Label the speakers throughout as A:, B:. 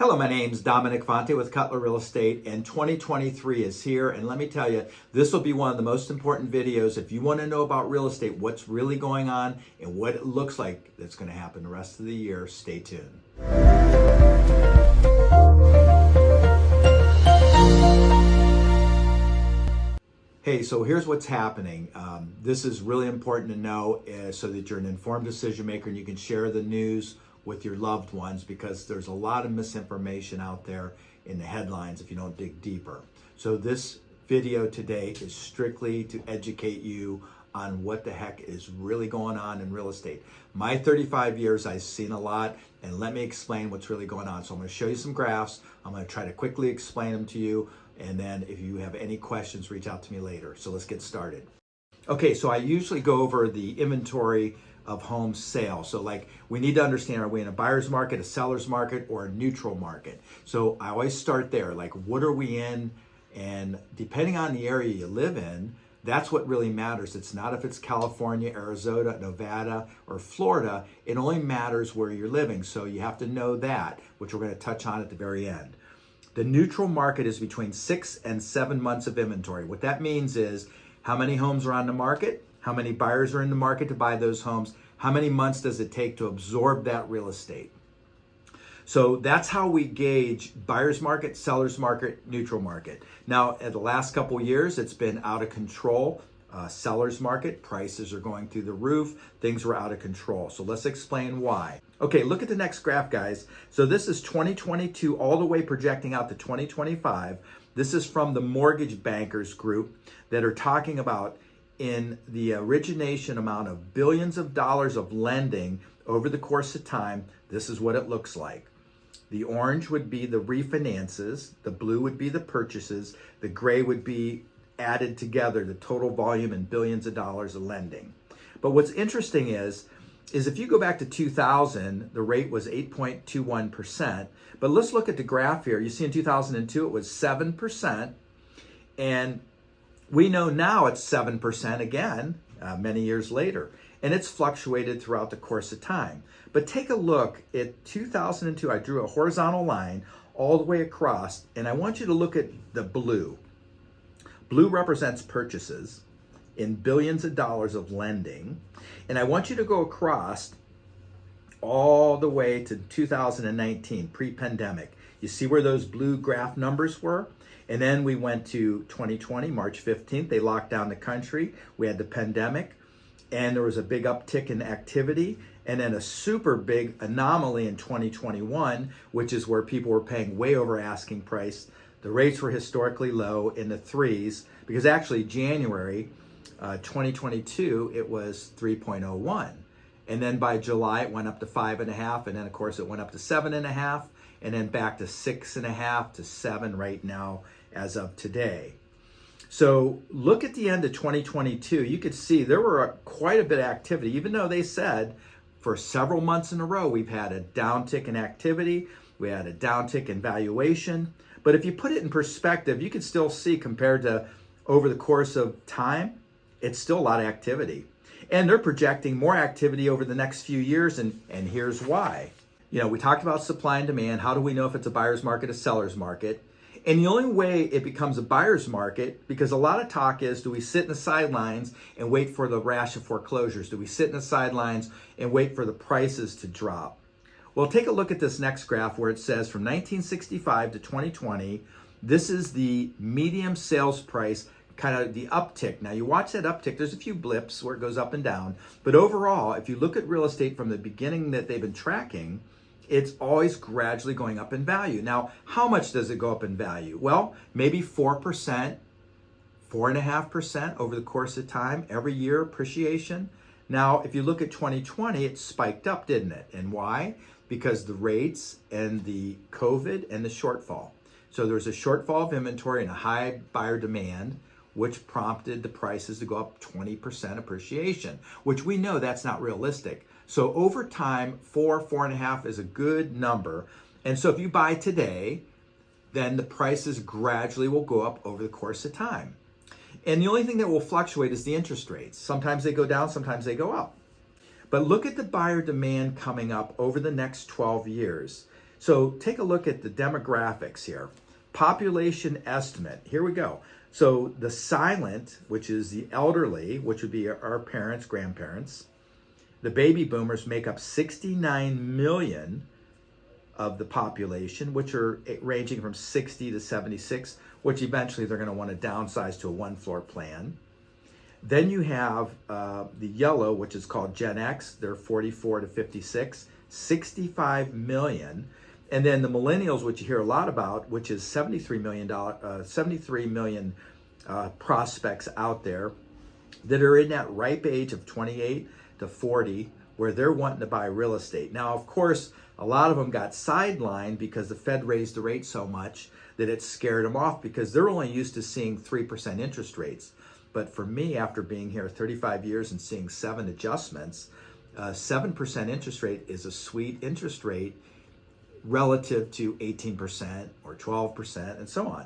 A: Hello, my name's Dominic with Cutler Real Estate, and 2023 is here. And let me tell you, this will be one of the most important videos. If you want to know about real estate, what's really going on and what it looks like that's going to happen the rest of the year, stay tuned. Hey, so here's what's happening. This is really important to know so that you're an informed decision maker and you can share the news with your loved ones, because there's a lot of misinformation out there in the headlines if you don't dig deeper. So this video today is strictly to educate you on what the heck is really going on in real estate. My 35 years, I've seen a lot, and let me explain what's really going on. So I'm going to show you some graphs. I'm going to try to quickly explain them to you, and then if you have any questions, reach out to me later. So let's get started. Okay, so I usually go over the inventory of home sales. So like, we need to understand, are we in a buyer's market, a seller's market, or a neutral market? So I always start there, like, what are we in? And depending on the area you live in, that's what really matters. It's not if it's California, Arizona, Nevada, or Florida. It only matters where you're living. So you have to know that, which we're going to touch on at the very end. The neutral market is between 6 and 7 months of inventory. What that means is how many homes are on the market, how many buyers are in the market to buy those homes, how many months does it take to absorb that real estate. So that's how we gauge buyer's market, seller's market, neutral market. Now, in the last couple of years, it's been out of control. Seller's market, prices are going through the roof, things were out of control. So let's explain why. Okay, look at the next graph, guys. So this is 2022 all the way projecting out to 2025. This is from the mortgage bankers group that are talking about in the origination amount of billions of dollars of lending over the course of time. This is what it looks like. The orange would be the refinances, the blue would be the purchases, the gray would be added together, the total volume in billions of dollars of lending. But what's interesting is if you go back to 2000, the rate was 8.21%. But let's look at the graph here. You see in 2002, it was 7%. And we know now it's 7% again, many years later. And it's fluctuated throughout the course of time. But take a look at 2002. I drew a horizontal line all the way across. And I want you to look at the blue. Blue represents purchases in billions of dollars of lending. And I want you to go across all the way to 2019, pre-pandemic. You see where those blue graph numbers were? And then we went to 2020, March 15th, they locked down the country. We had the pandemic, and there was a big uptick in activity, and then a super big anomaly in 2021, which is where people were paying way over asking price. The rates were historically low in the threes, because actually January 2022, it was 3.01. And then by July, it went up to 5.5. And then of course it went up to 7.5, and then back to 6.5 to 7 right now as of today. So look at the end of 2022. You could see there were quite a bit of activity, even though they said for several months in a row, we've had a downtick in activity. We had a downtick in valuation. But if you put it in perspective, you can still see, compared to over the course of time, it's still a lot of activity. And they're projecting more activity over the next few years, and here's why. You know, we talked about supply and demand. How do we know if it's a buyer's market, a seller's market? And the only way it becomes a buyer's market, because a lot of talk is, do we sit in the sidelines and wait for the rash of foreclosures? Do we sit in the sidelines and wait for the prices to drop? Well, take a look at this next graph where it says from 1965 to 2020, this is the median sales price, kind of the uptick. Now you watch that uptick, there's a few blips where it goes up and down, but overall, if you look at real estate from the beginning that they've been tracking, it's always gradually going up in value. Now, how much does it go up in value? Well, maybe 4%, 4.5% over the course of time, every year appreciation. Now, if you look at 2020, it spiked up, didn't it? And why? Because the rates and the COVID and the shortfall. So there's a shortfall of inventory and a high buyer demand, which prompted the prices to go up 20% appreciation, which we know that's not realistic. So over time, 4.5 is a good number. And so if you buy today, then the prices gradually will go up over the course of time. And the only thing that will fluctuate is the interest rates. Sometimes they go down, sometimes they go up. But look at the buyer demand coming up over the next 12 years. So take a look at the demographics here. Population estimate. Here we go. So the silent, which is the elderly, which would be our parents, grandparents, the baby boomers make up 69 million of the population, which are ranging from 60 to 76, which eventually they're going to want to downsize to a one-floor plan. Then you have the yellow, which is called Gen X. They're 44 to 56, 65 million. And then the millennials, which you hear a lot about, which is 73 million prospects out there that are in that ripe age of 28 to 40, where they're wanting to buy real estate. Now, of course, a lot of them got sidelined because the Fed raised the rate so much that it scared them off, because they're only used to seeing 3% interest rates. But for me, after being here 35 years and seeing 7 adjustments, 7% interest rate is a sweet interest rate relative to 18% or 12% and so on.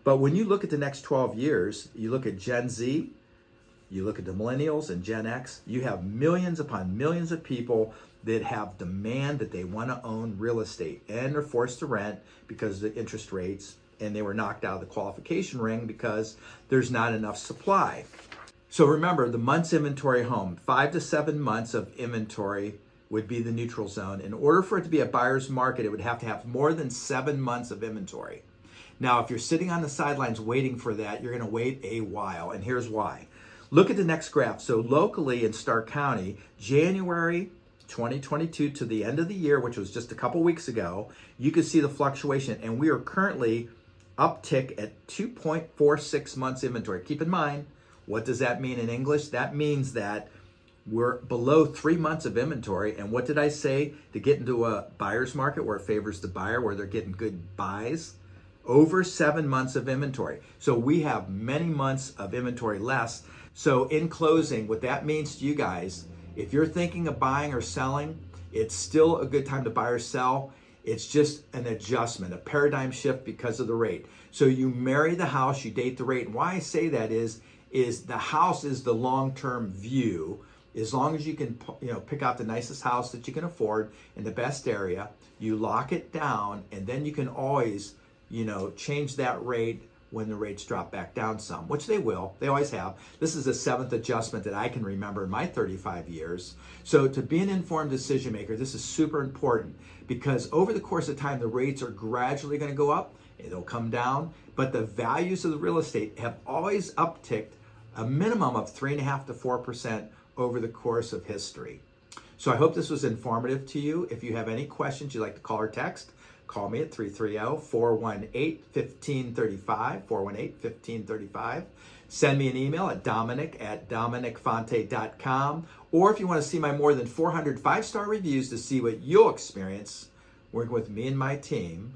A: But when you look at the next 12 years, you look at Gen Z, you look at the millennials and Gen X, you have millions upon millions of people that have demand that they want to own real estate, and they're forced to rent because of the interest rates, and they were knocked out of the qualification ring because there's not enough supply. So remember, the months inventory home, 5 to 7 months of inventory would be the neutral zone. In order for it to be a buyer's market, it would have to have more than 7 months of inventory. Now, if you're sitting on the sidelines waiting for that, you're going to wait a while, and here's why. Look at the next graph. So locally in Stark County, January 2022 to the end of the year, which was just a couple weeks ago, you can see the fluctuation, and we are currently uptick at 2.46 months inventory. Keep in mind, what does that mean in English? That means that we're below 3 months of inventory. And what did I say? To get into a buyer's market where it favors the buyer, where they're getting good buys, over 7 months of inventory. So we have many months of inventory less. So in closing, what that means to you guys, if you're thinking of buying or selling, it's still a good time to buy or sell. It's just an adjustment, a paradigm shift because of the rate. So you marry the house, you date the rate. And why I say that is the house is the long-term view. As long as you can, pick out the nicest house that you can afford in the best area, you lock it down, and then you can always, change that rate when the rates drop back down some, which they will. They always have. This is the 7th adjustment that I can remember in my 35 years. So to be an informed decision maker, this is super important, because over the course of time, the rates are gradually going to go up, it'll come down, but the values of the real estate have always upticked a minimum of 3.5% to 4% over the course of history. So I hope this was informative to you. If you have any questions you'd like to call or text, call me at 330-418-1535, 418-1535. Send me an email at Dominic@DominicFonte.com. Or if you want to see my more than 400 5-star reviews to see what you'll experience working with me and my team,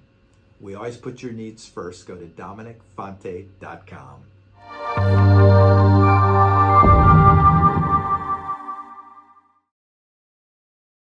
A: we always put your needs first. Go to DominicFonte.com.